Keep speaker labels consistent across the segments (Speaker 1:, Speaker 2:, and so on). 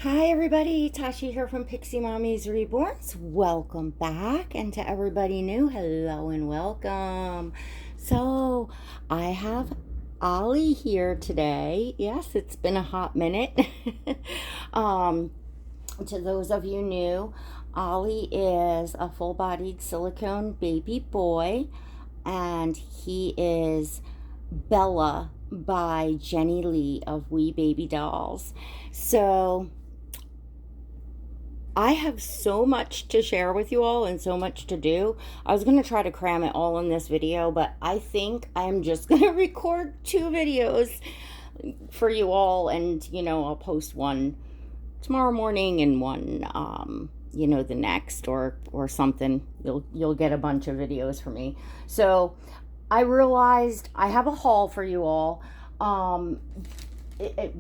Speaker 1: Hi everybody, Tashi here from Pixie Mommy's Reborns. Welcome back, and to everybody new, hello and welcome. So, I have Ollie here today. Yes, it's been a hot minute. um, to those of you new, Ollie is a full-bodied silicone baby boy, and he is Bella by Jennie Lee of Wee Baby Dolls. So, I have so much to share with you all and so much to do. I was going to try to cram it all in this video, but I think I'm just going to record 2 videos for you all, and I'll post one tomorrow morning and one the next or something. You'll get a bunch of videos from me. So, I realized I have a haul for you all.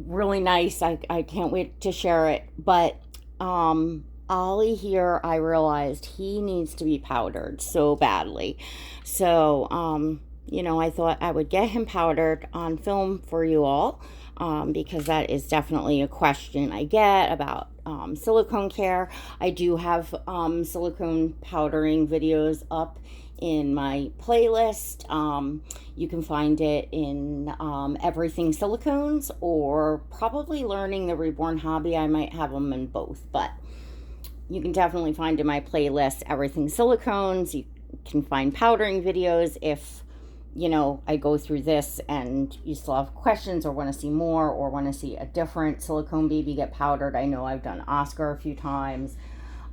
Speaker 1: Really nice. I can't wait to share it, but Ollie here, I realized he needs to be powdered so badly. So, I thought I would get him powdered on film for you all, because that is definitely a question I get about silicone care. I do have silicone powdering videos up in my playlist. You can find it in Everything Silicones, or probably Learning the Reborn Hobby. I might have them in both, but you can definitely find in my playlist Everything Silicones. You can find powdering videos if I go through this and you still have questions or want to see more or want to see a different silicone baby get powdered. I know I've done Oscar a few times.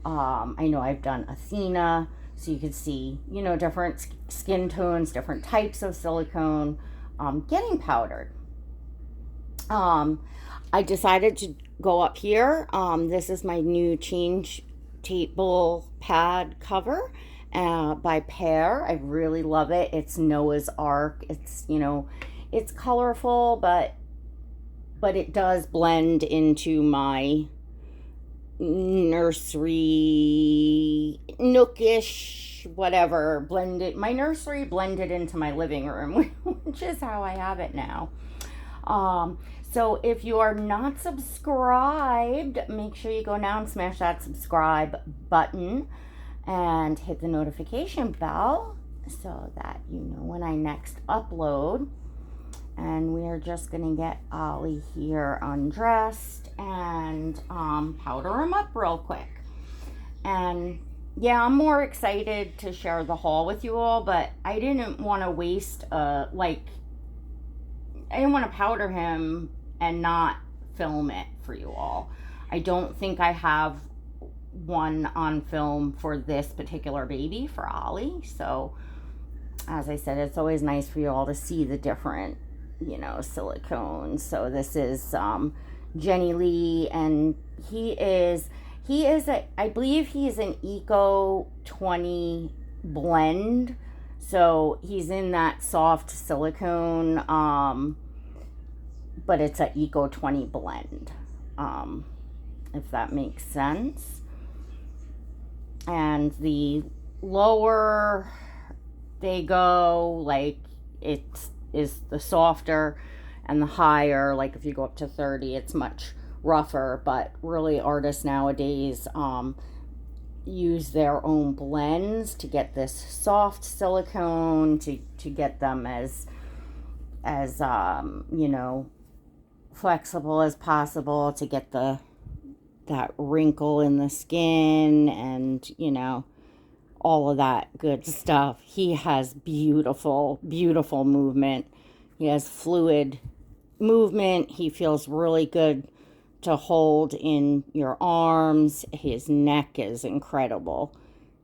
Speaker 1: I know I've done Athena, so you can see different skin tones, different types of silicone getting powdered. I decided to go up here. This is my new change table pad cover by Pear. I really love it. It's Noah's Ark. It's colorful, but it does blend into my nursery nookish whatever. My nursery blended into my living room, which is how I have it now. So if you are not subscribed, make sure you go now and smash that subscribe button and hit the notification bell so that you know when I next upload. And we are just going to get Ollie here undressed and powder him up real quick. And yeah, I'm more excited to share the haul with you all, but I didn't want to waste I didn't want to powder him and not film it for you all. I don't think I have one on film for this particular baby, for Ollie. So, as I said, it's always nice for you all to see the different, silicones. So this is Jennie Lee, and he is I believe he's an Eco 20 blend. So he's in that soft silicone, but it's an Eco 20 blend, if that makes sense. And the lower they go, like, it is the softer, and the higher, like if you go up to 30, it's much rougher. But really, artists nowadays use their own blends to get this soft silicone, to get them as flexible as possible, to get that wrinkle in the skin, and all of that good stuff. He has beautiful movement. He has fluid movement. He feels really good to hold in your arms. His neck is incredible.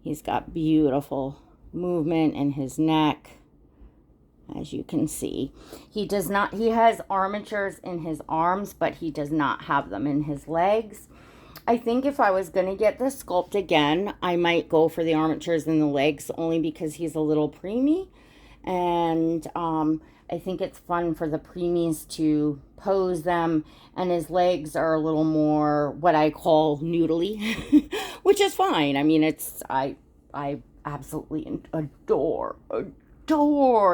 Speaker 1: He's got beautiful movement in his neck, as you can see. He has armatures in his arms, but he does not have them in his legs. I think if I was going to get this sculpt again, I might go for the armatures in the legs, only because he's a little preemie. And I think it's fun for the preemies to pose them, and his legs are a little more what I call noodly, which is fine. I mean, I absolutely adore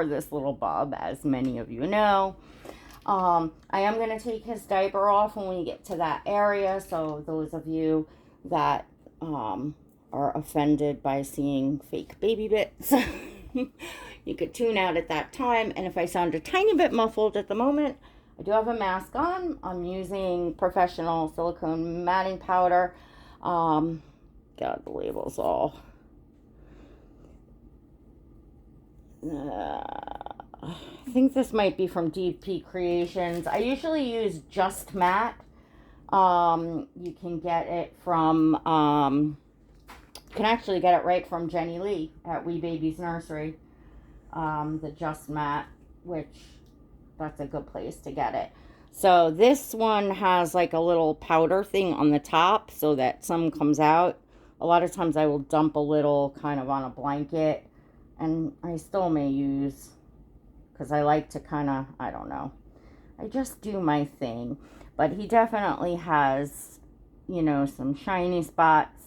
Speaker 1: this little bub, as many of you know. I am going to take his diaper off when we get to that area. So those of you that are offended by seeing fake baby bits, you could tune out at that time. And if I sound a tiny bit muffled at the moment, I do have a mask on. I'm using professional silicone matting powder. God, the label's all... I think this might be from DP Creations. I usually use Just Matte. You can get it from, you can actually get it right from Jennie Lee at Wee Baby's Nursery. The Just Matte, which that's a good place to get it. So this one has like a little powder thing on the top so that some comes out. A lot of times I will dump a little kind of on a blanket, and I still may use, because I like to kind of, I don't know, I just do my thing. But he definitely has, you know, some shiny spots.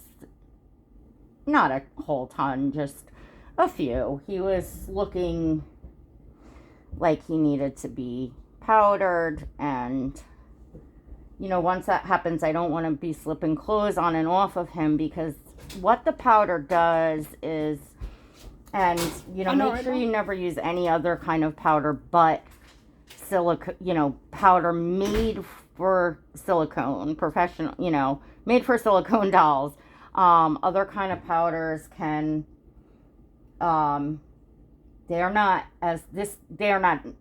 Speaker 1: Not a whole ton, just a few. He was looking like he needed to be powdered, and, you know, once that happens, I don't want to be slipping clothes on and off of him, because what the powder does is, and, you know, make sure you never use any other kind of powder but silicone, you know, powder made for silicone, professional, you know, made for silicone dolls. Other kind of powders can, they are not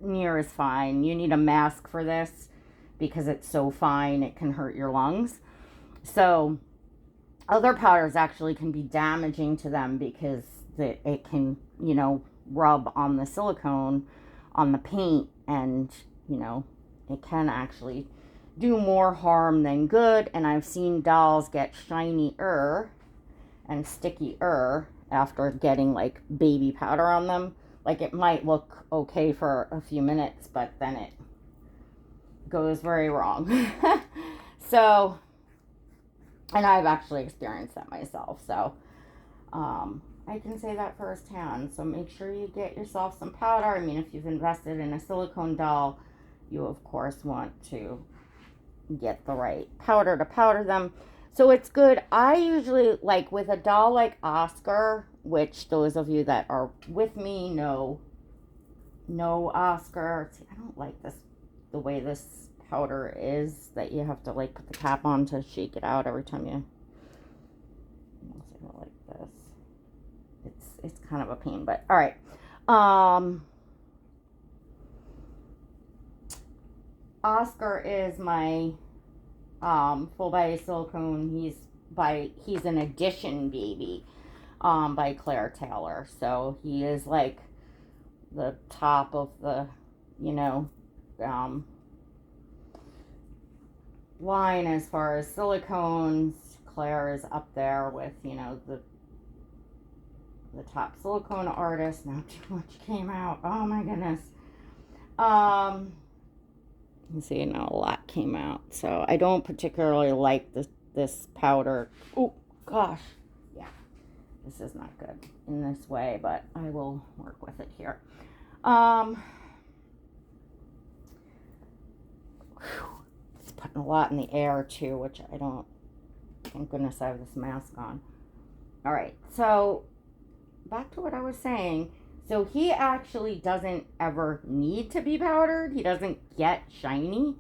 Speaker 1: near as fine. You need a mask for this because it's so fine it can hurt your lungs. So other powders actually can be damaging to them because it can, you know, rub on the silicone, on the paint, and, you know, it can actually do more harm than good. And I've seen dolls get shinier and stickier after getting like baby powder on them. Like, it might look okay for a few minutes, but then it goes very wrong. So, and I've actually experienced that myself. So, I can say that firsthand. So make sure you get yourself some powder. I mean, if you've invested in a silicone doll, you of course want to get the right powder to powder them. So it's good. I usually, like with a doll like Oscar, which those of you that are with me know Oscar. See, I don't like this, the way this powder is, that you have to like put the cap on to shake it out every time you, unless I go like this. It's kind of a pain, but all right. Oscar is my full body silicone. He's an edition baby by Claire Taylor. So he is like the top of the, you know, line as far as silicones. Claire is up there with, you know, the top silicone artist. Now too much came out. Oh my goodness. You see, now a lot came out. So I don't particularly like this powder. Oh gosh. Yeah. This is not good in this way, but I will work with it here. It's putting a lot in the air too, which I don't, thank goodness I have this mask on. All right. So back to what I was saying. So he actually doesn't ever need to be powdered. He doesn't get shiny,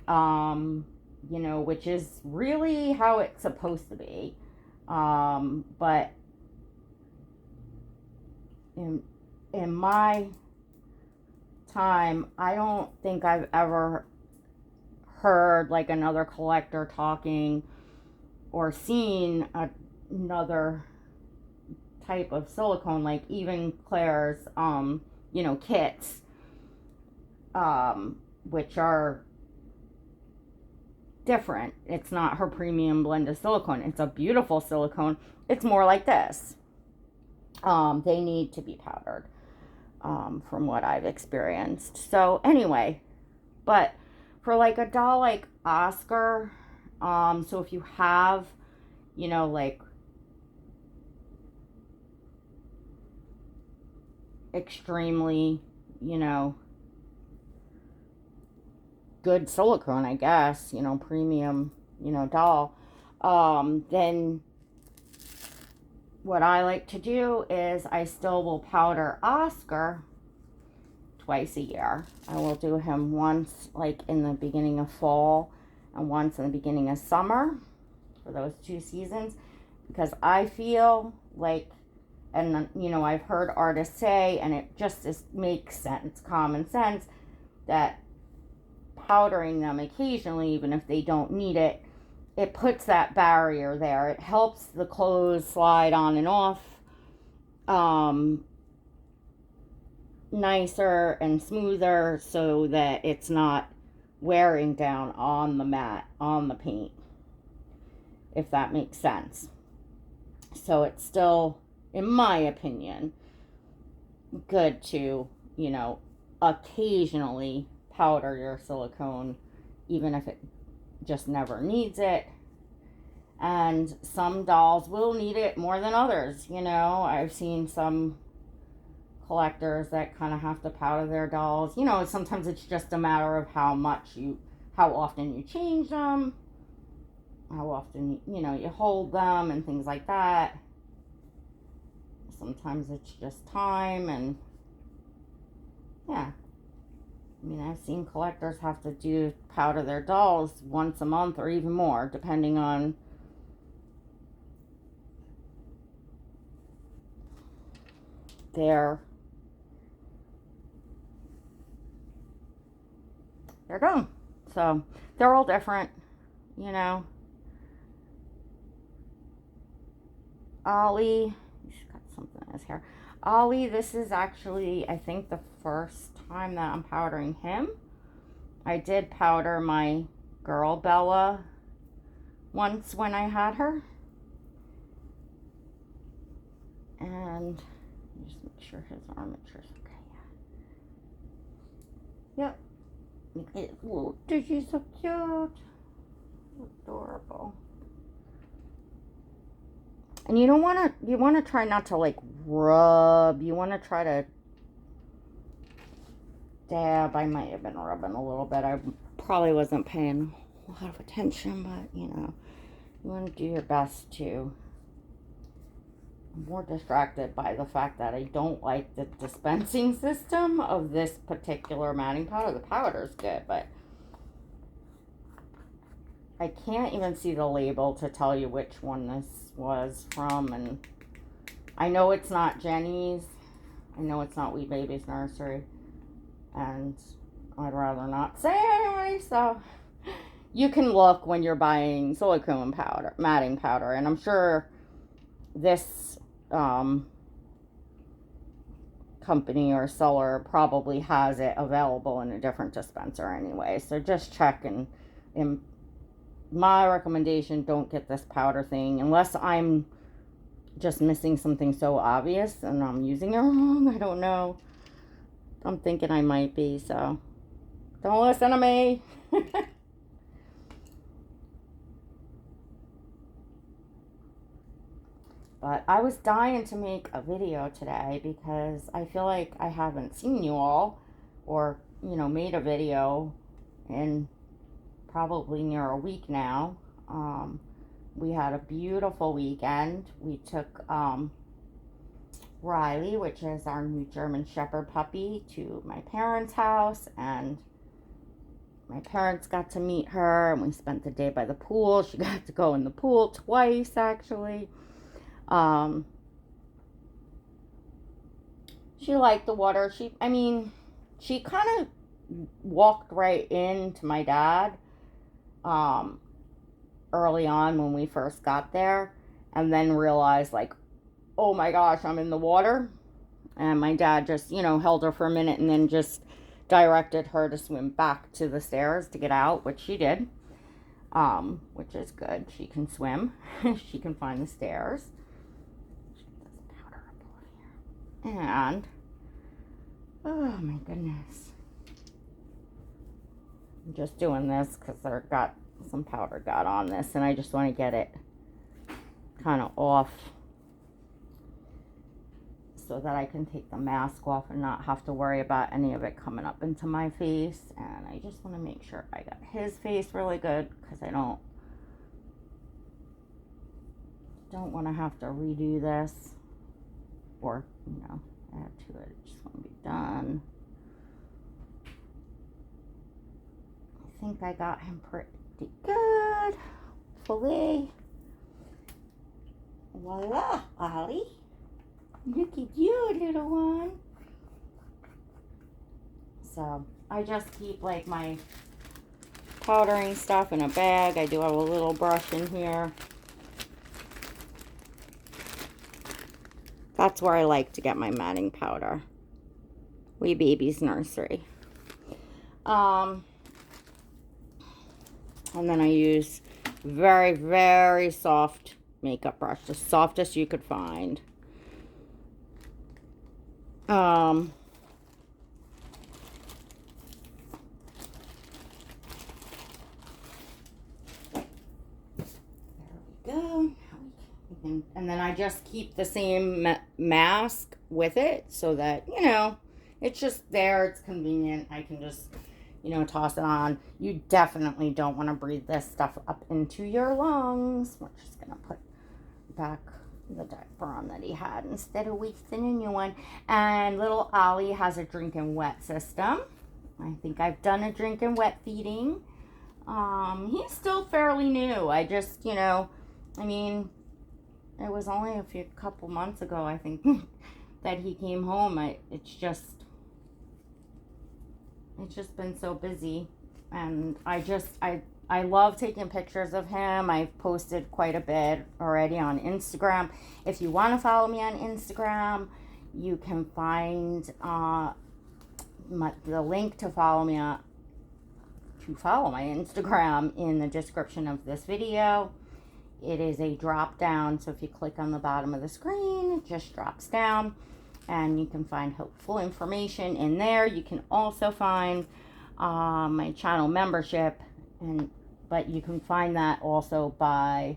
Speaker 1: you know, which is really how it's supposed to be. But in my time, I don't think I've ever heard like another collector talking or seen another type of silicone, like even Claire's you know, kits, which are different. It's not her premium blended silicone. It's a beautiful silicone. It's more like this. They need to be powdered, from what I've experienced. So anyway, but for like a doll like Oscar, so if you have, you know, like extremely, you know, good silicone, I guess, you know, premium, you know, doll, then what I like to do is I still will powder Oscar twice a year. I will do him once like in the beginning of fall and once in the beginning of summer for those 2 seasons, because I feel like, and you know, I've heard artists say, and it just makes sense, common sense, that powdering them occasionally, even if they don't need it, it puts that barrier there. It helps the clothes slide on and off nicer and smoother, so that it's not wearing down on the mat, on the paint, if that makes sense. So it's still, in my opinion, good to, you know, occasionally powder your silicone, even if it just never needs it. And some dolls will need it more than others, you know. I've seen some collectors that kind of have to powder their dolls. You know, sometimes it's just a matter of how often you change them, how often, you know, you hold them and things like that. Sometimes it's just time, and yeah. I mean, I've seen collectors have to powder their dolls once a month or even more, depending on their dome. So they're all different, you know. Ollie, he's got something in his hair. Ollie, this is actually, I think, the first time that I'm powdering him. I did powder my girl Bella once when I had her. And just make sure his armature's okay. Yep. Little Digi's so cute. Adorable. And you want to try not to like rub. You want to try to dab. I might have been rubbing a little bit. I probably wasn't paying a lot of attention, but you know, you want to do your best to. I'm more distracted by the fact that I don't like the dispensing system of this particular matting powder. The powder's good, but I can't even see the label to tell you which one this was from, and I know it's not Jennie's. I know it's not Wee Baby's Nursery, and I'd rather not say anyway, so you can look when you're buying silicone powder, matting powder, and I'm sure this company or seller probably has it available in a different dispenser anyway, so just check. And my recommendation, don't get this powder thing unless I'm just missing something so obvious and I'm using it wrong. I don't know. I'm thinking I might be, so don't listen to me. But I was dying to make a video today because I feel like I haven't seen you all, or, you know, made a video in probably near a week now. We had a beautiful weekend. We took Riley, which is our new German Shepherd puppy, to my parents' house, and my parents got to meet her, and we spent the day by the pool. She got to go in the pool twice, actually. She liked the water. She kind of walked right into my dad early on when we first got there, and then realized, like, oh my gosh, I'm in the water. And my dad just, you know, held her for a minute and then just directed her to swim back to the stairs to get out, which she did, which is good. She can swim. She can find the stairs. And, oh my goodness, I'm just doing this because some powder got on this, and I just want to get it kind of off so that I can take the mask off and not have to worry about any of it coming up into my face. And I just want to make sure I got his face really good, because I don't want to have to redo this, or, you know, add to it. I just want to be done. I think I got him pretty good. Hopefully. Voila, Ollie. Look at you, little one. So I just keep like my powdering stuff in a bag. I do have a little brush in here. That's where I like to get my matting powder. Wee Baby's Nursery. And then I use very, very soft makeup brush, the softest you could find. There we go. And then I just keep the same mask with it, so that, you know, it's just there. It's convenient. I can just, you know, toss it on. You definitely don't want to breathe this stuff up into your lungs. We're just going to put back the diaper on that he had instead of wasting a new one. And little Ollie has a drink and wet system. I think I've done a drink and wet feeding. He's still fairly new. I just, you know, I mean, it was only a couple months ago, I think, that he came home. It's just been so busy, and I love taking pictures of him. I've posted quite a bit already on Instagram. If you want to follow me on Instagram, you can find the link to follow me my Instagram in the description of this video. It is a drop down, so if you click on the bottom of the screen, it just drops down, and you can find helpful information in there. You can also find my channel membership, but you can find that also by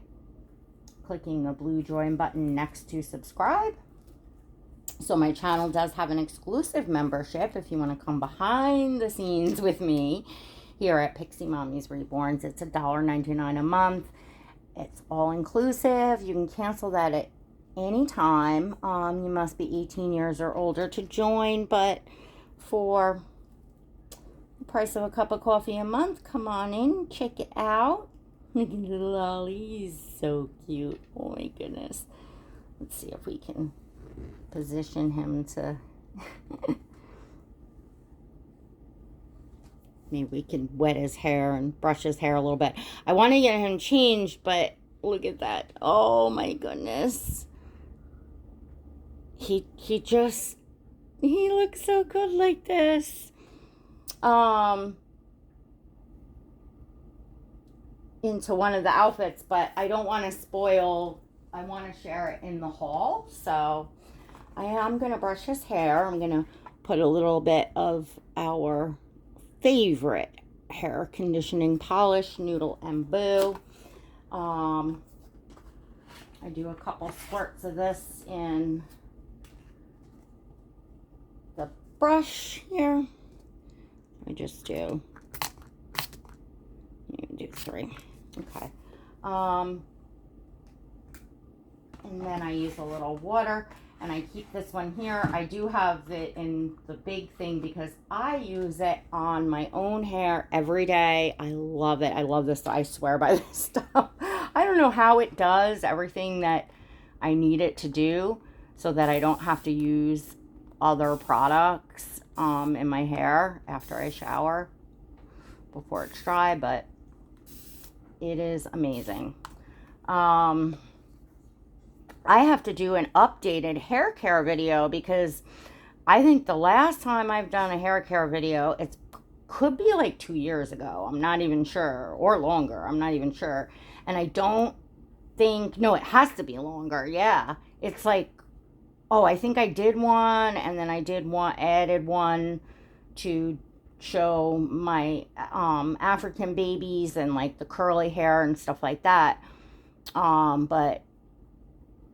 Speaker 1: clicking the blue join button next to subscribe. So my channel does have an exclusive membership if you want to come behind the scenes with me here at Pixie Mommy's Reborns. It's $1.99 a month. It's all inclusive. You can cancel that at any time. You must be 18 years or older to join, but for the price of a cup of coffee a month, come on in, check it out. Look at little Ollie. He's so cute. Oh my goodness. Let's see if we can position him to... Maybe we can wet his hair and brush his hair a little bit. I want to get him changed, but look at that. Oh my goodness. He looks so good like this. Into one of the outfits, but I don't want to spoil. I want to share it in the haul. So I am going to brush his hair. I'm going to put a little bit of our favorite hair conditioning polish, Noodle and Boo. I do a couple squirts of this in the brush here. I just do 3. Okay. And then I use a little water. And I keep this one here. I do have it in the big thing because I use it on my own hair every day. I love it. I love this. I swear by this stuff. I don't know how it does everything that I need it to do, so that I don't have to use other products in my hair after I shower before it's dry, but it is amazing. I have to do an updated hair care video because I think the last time I've done a hair care video, it could be like 2 years ago. I'm not even sure, or longer. I'm not even sure. And I don't think, no, it has to be longer. Yeah. It's like, oh, I think I did one, and then I added one to show my African babies and like the curly hair and stuff like that. But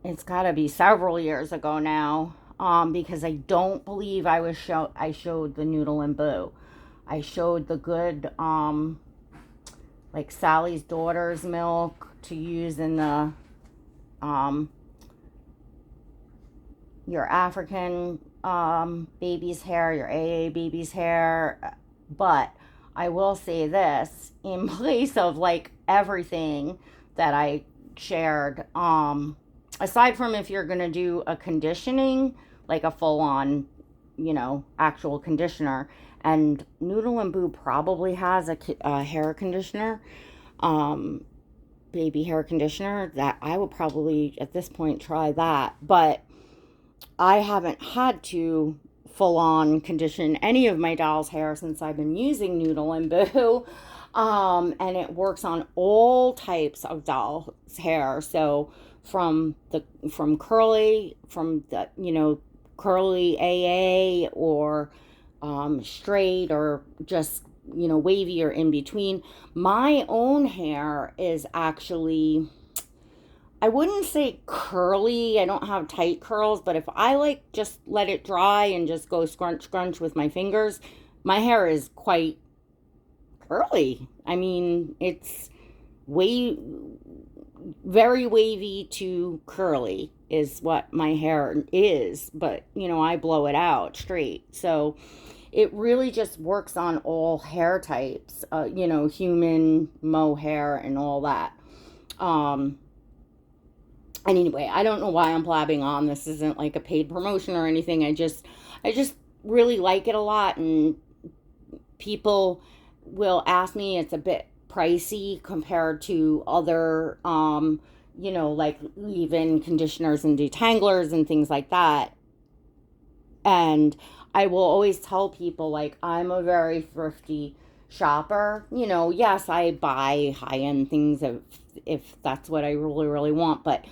Speaker 1: it's got to be several years ago now. because I don't believe I showed the Noodle and Boo. I showed the good, like Sally's Daughter's milk to use in the, your African baby's hair, your AA baby's hair. But I will say this, in place of like everything that I shared, aside from if you're going to do a conditioning, like a full-on, actual conditioner, and Noodle and Boo probably has a hair conditioner, baby hair conditioner, that I would probably at this point try that. But I haven't had to full-on condition any of my doll's hair since I've been using Noodle and Boo. And it works on all types of doll's hair. So from curly, from the, curly AA, or straight, or just, wavy, or in between. My own hair is actually, I wouldn't say curly. I don't have tight curls, but if I just let it dry and just go scrunch with my fingers, my hair is quite curly. I mean, it's very wavy to curly is what my hair is, but I blow it out straight. So it really just works on all hair types, human, mohair, and all that. And anyway, I don't know why I'm blabbing on. This isn't like a paid promotion or anything. I just really like it a lot, and people will ask me, it's a bit pricey compared to other, like leave-in conditioners and detanglers and things like that. And I will always tell people, like, I'm a very thrifty shopper. Yes, I buy high-end things if that's what I really, really want, but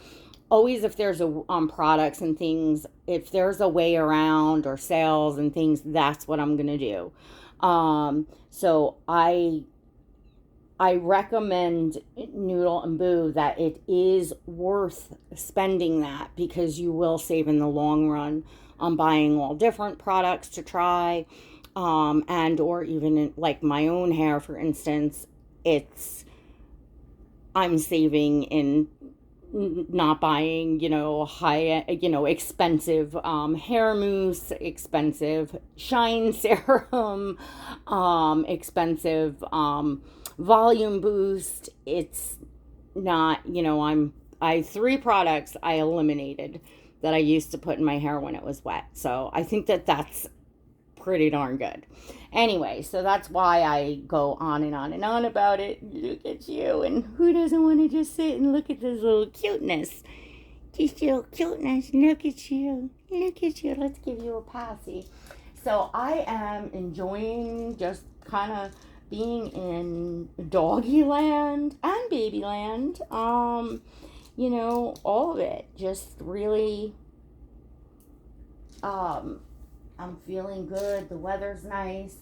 Speaker 1: always, if there's products and things, if there's a way around or sales and things, that's what I'm gonna do. So I recommend Noodle and Boo, that it is worth spending that, because you will save in the long run on buying all different products to try, and or even like my own hair, for instance, I'm saving in not buying, high, expensive hair mousse, expensive shine serum, expensive volume boost. It's not, I 3 products I eliminated that I used to put in my hair when it was wet. So I think that's pretty darn good. Anyway, so that's why I go on and on and on about it. Look at you, and who doesn't want to just sit and look at this little cuteness? Just little cuteness. Look at you. Look at you. Let's give you a passy. So I am enjoying just kind of being in doggy land and baby land. All of it. Just really, I'm feeling good. The weather's nice.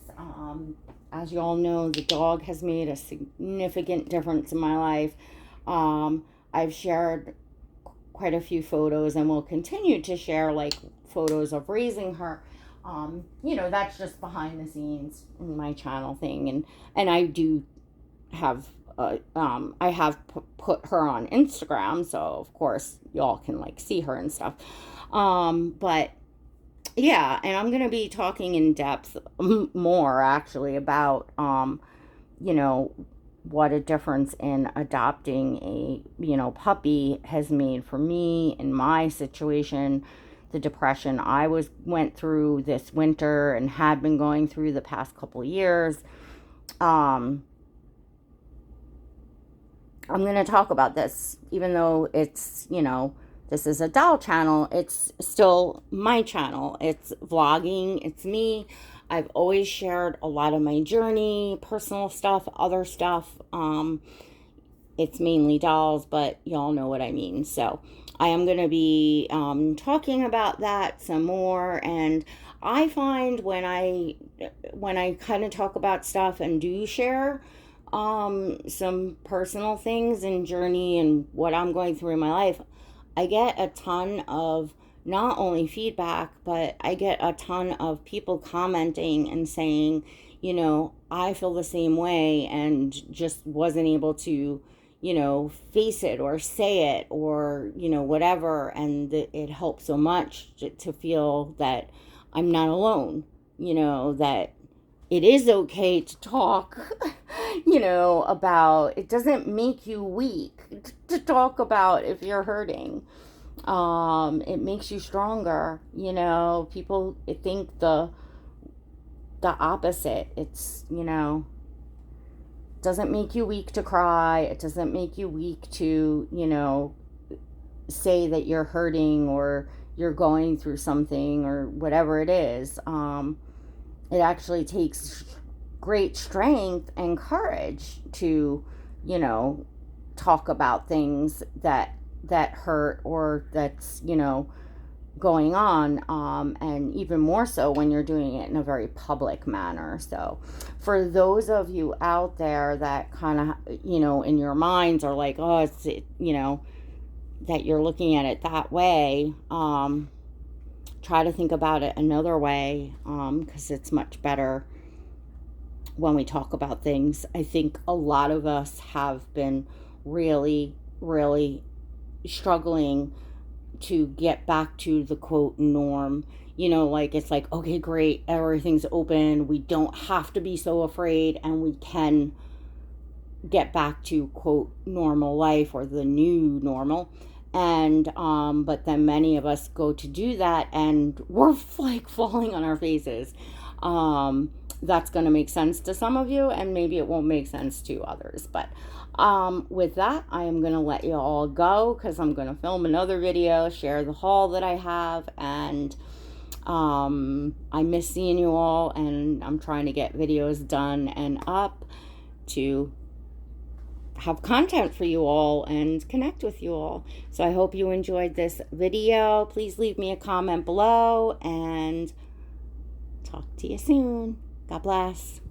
Speaker 1: As you all know, the dog has made a significant difference in my life. I've shared quite a few photos, and will continue to share photos of raising her. That's just behind the scenes in my channel thing, and I do have I have put her on Instagram, so of course y'all can see her and stuff. But yeah, and I'm going to be talking in depth more actually about, what a difference in adopting a, puppy has made for me in my situation, the depression I went through this winter and had been going through the past couple of years. I'm going to talk about this, even though it's, this is a doll channel, it's still my channel. It's vlogging, it's me. I've always shared a lot of my journey, personal stuff, other stuff. It's mainly dolls, but y'all know what I mean. So I am going to be talking about that some more. And I find when I kind of talk about stuff and do share some personal things and journey and what I'm going through in my life, I get a ton of not only feedback, but I get a ton of people commenting and saying, I feel the same way and just wasn't able to, face it or say it or, whatever. And it helps so much to feel that I'm not alone, that it is okay to talk, about, it doesn't make you weak to talk about if you're hurting. It makes you stronger. People think the opposite. It's, doesn't make you weak to cry. It doesn't make you weak to, say that you're hurting or you're going through something or whatever it is. It actually takes great strength and courage to, talk about things that hurt or that's, going on, and even more so when you're doing it in a very public manner. So for those of you out there that kind of, in your minds are like, oh, it's, that you're looking at it that way, try to think about it another way, because it's much better when we talk about things. I think a lot of us have been really, really struggling to get back to the quote norm. Like it's like, okay, great, everything's open. We don't have to be so afraid and we can get back to quote normal life or the new normal. And but then many of us go to do that and we're like falling on our faces. That's going to make sense to some of you and maybe it won't make sense to others. But with that, I am going to let you all go because I'm going to film another video, share the haul that I have, and I miss seeing you all, and I'm trying to get videos done and up to have content for you all and connect with you all. So I hope you enjoyed this video. Please leave me a comment below and talk to you soon. God bless.